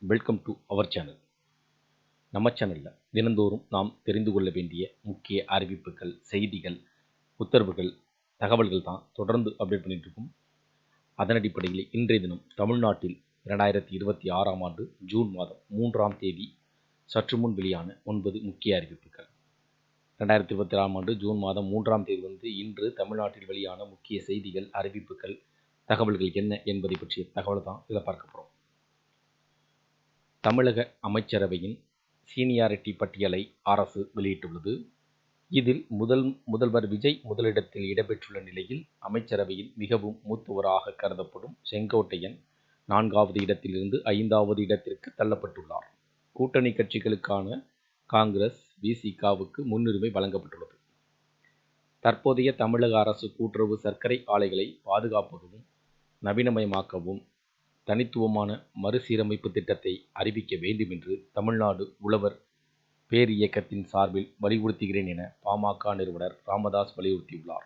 Welcome to our channel. நம்ம சேனலில் தினந்தோறும் நாம் தெரிந்து கொள்ள வேண்டிய முக்கிய அறிவிப்புகள், செய்திகள், உத்தரவுகள், தகவல்கள் தான் தொடர்ந்து அப்டேட் பண்ணிட்டு இருக்கோம். அதன் அடிப்படையில் இன்றைய தினம் தமிழ்நாட்டில் 2026ஆம் ஆண்டு ஜூன் மாதம் 3ஆம் தேதி சற்று முன் வெளியான 9 முக்கிய அறிவிப்புகள். 2026ஆம் ஆண்டு ஜூன் மாதம் 3ஆம் தேதி இன்று தமிழ்நாட்டில் வெளியான முக்கிய செய்திகள், அறிவிப்புகள், தகவல்கள் என்ன என்பதை பற்றிய தகவல் தான் இதில் பார்க்க போகிறோம். தமிழக அமைச்சரவையின் சீனியாரிட்டி பட்டியலை அரசு வெளியிட்டுள்ளது. இதில் முதல்வர் விஜய் முதலிடத்தில் இடம்பெற்றுள்ள நிலையில் அமைச்சரவையில் மிகவும் மூத்தவராக கருதப்படும் செங்கோட்டையன் 4வது இடத்திலிருந்து 5வது இடத்திற்கு தள்ளப்பட்டுள்ளார். கூட்டணி கட்சிகளுக்கான காங்கிரஸ், விசிகவுக்கு முன்னுரிமை வழங்கப்பட்டுள்ளது. தற்போதைய தமிழக அரசு கூட்டுறவு சர்க்கரை ஆலைகளை பாதுகாப்பகவும் நவீனமயமாக்கவும் தனித்துவமான மறுசீரமைப்பு திட்டத்தை அறிவிக்க வேண்டும் என்று தமிழ்நாடு உழவர் பேரியக்கத்தின் சார்பில் வலியுறுத்துகிறேன் என பாமக நிறுவனர் ராமதாஸ் வலியுறுத்தியுள்ளார்.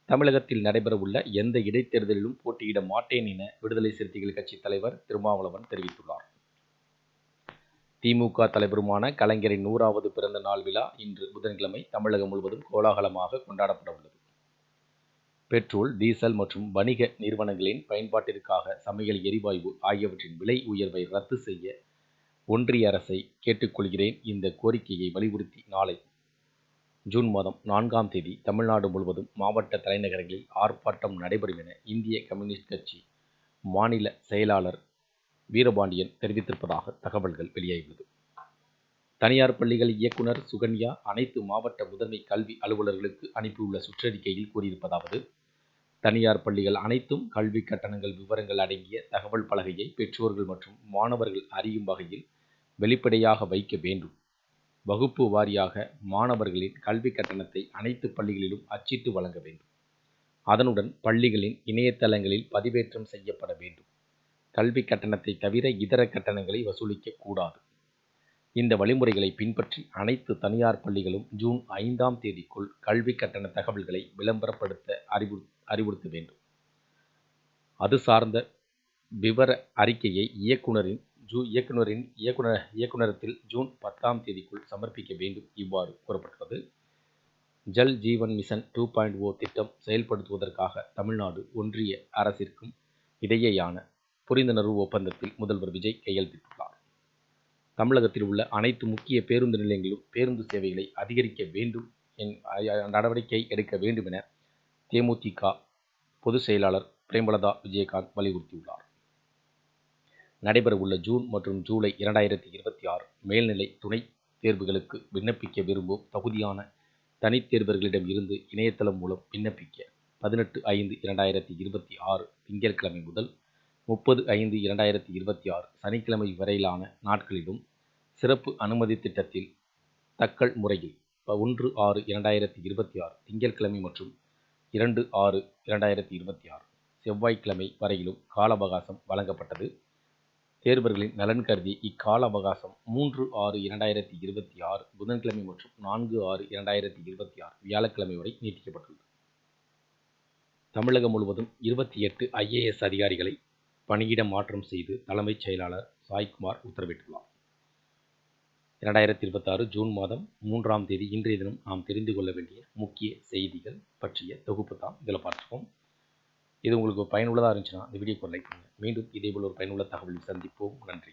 தமிழகத்தில் நடைபெறவுள்ள எந்த இடைத்தேர்தலிலும் போட்டியிட மாட்டேன் என விடுதலை சிறுத்தைகள் கட்சி தலைவர் திருமாவளவன் தெரிவித்துள்ளார். திமுக தலைவருமான கலைஞரின் 100வது பிறந்த நாள் விழா இன்று புதன்கிழமை தமிழகம் முழுவதும் கோலாகலமாக கொண்டாடப்பட உள்ளது. பெட்ரோல், டீசல் மற்றும் வணிக நிறுவனங்களின் பயன்பாட்டிற்காக சமையல் எரிவாயு ஆகியவற்றின் விலை உயர்வை ரத்து செய்ய ஒன்றிய அரசை கேட்டுக்கொள்கிறேன். இந்த கோரிக்கையை வலியுறுத்தி நாளை ஜூன் மாதம் 4ஆம் தேதி தமிழ்நாடு முழுவதும் மாவட்ட தலைநகரங்களில் ஆர்ப்பாட்டம் நடைபெறும் என இந்திய கம்யூனிஸ்ட் கட்சி மாநில செயலாளர் வீரபாண்டியன் தெரிவித்திருப்பதாக தகவல்கள் வெளியாகியுள்ளது. தனியார் பள்ளிகள் இயக்குனர் சுகன்யா அனைத்து மாவட்ட முதன்மை கல்வி அலுவலர்களுக்கு அனுப்பியுள்ள சுற்றறிக்கையில் கூறியிருப்பதாவது: தனியார் பள்ளிகள் அனைத்தும் கல்வி கட்டணங்கள் விவரங்கள் அடங்கிய தகவல் பலகையை பெற்றோர்கள் மற்றும் மாணவர்கள் அறியும் வகையில் வெளிப்படையாக வைக்க வேண்டும். வகுப்பு வாரியாக மாணவர்களின் கல்வி கட்டணத்தை அனைத்து பள்ளிகளிலும் அச்சிட்டு வழங்க வேண்டும். அதனுடன் பள்ளிகளின் இணையதளங்களில் பதிவேற்றம் செய்யப்பட வேண்டும். கல்வி கட்டணத்தை தவிர இதர கட்டணங்களை வசூலிக்க கூடாது. இந்த வழிமுறைகளை பின்பற்றி அனைத்து தனியார் பள்ளிகளும் ஜூன் 5ஆம் தேதிக்குள் கல்வி கட்டண தகவல்களை விளம்பரப்படுத்த அறிவுறுத்த வேண்டும். அது சார்ந்த விவர அறிக்கையை இயக்குனரத்தில் ஜூன் 10ஆம் தேதிக்குள் சமர்ப்பிக்க வேண்டும். இவ்வாறு கூறப்பட்டுள்ளது. ஜல் ஜீவன் மிஷன் 2.0 திட்டம் செயல்படுத்துவதற்காக தமிழ்நாடு ஒன்றிய அரசிற்கும் இடையேயான புரிந்துணர்வு ஒப்பந்தத்தில் முதல்வர் விஜய் கையெழுத்திட்டுள்ளார். தமிழகத்தில் உள்ள அனைத்து முக்கிய பேருந்து நிலையங்களிலும் பேருந்து சேவைகளை அதிகரிக்க வேண்டும் நடவடிக்கை எடுக்க வேண்டும் என தேமுதிக பொதுச் செயலாளர் பிரேமலதா விஜயகாந்த் வலியுறுத்தியுள்ளார். நடைபெறவுள்ள ஜூன் மற்றும் ஜூலை 2026 மேல்நிலை துணைத் தேர்வுகளுக்கு விண்ணப்பிக்க விரும்பும் தகுதியான தனித் தேர்வர்களிடம் இருந்து இணையதளம் மூலம் விண்ணப்பிக்க 18/5/2026 திங்கட்கிழமை முதல் 30/5/2026 சனிக்கிழமை வரையிலான நாட்களிலும் சிறப்பு அனுமதி திட்டத்தில் தக்கல் முறையில் 1/6/2026 திங்கட்கிழமை மற்றும் 2/6/2026 செவ்வாய்க்கிழமை வரையிலும் கால அவகாசம் வழங்கப்பட்டது. தேர்வர்களின் நலன் கருதி இக்கால அவகாசம் 3/6/2026 புதன்கிழமை மற்றும் 4/6/2026 வியாழக்கிழமை வரை நீட்டிக்கப்பட்டுள்ளது. தமிழகம் முழுவதும் 28 IAS அதிகாரிகளை பணியிட மாற்றம் செய்து தலைமைச் செயலாளர் சாய்குமார் உத்தரவிட்டுள்ளார். 2026 ஜூன் மாதம் 3ஆம் தேதி இன்றைய தினம் நாம் தெரிந்து கொள்ள வேண்டிய முக்கிய செய்திகள் பற்றிய தொகுப்பு தான் இதில் பார்த்துருக்கோம். இது உங்களுக்கு பயனுள்ளதாக இருந்துச்சுன்னா இந்த வீடியோக்கு லைக் பண்ணுங்கள். மீண்டும் இதேபோல் ஒரு பயனுள்ள தகவலில் சந்திப்போம். நன்றி.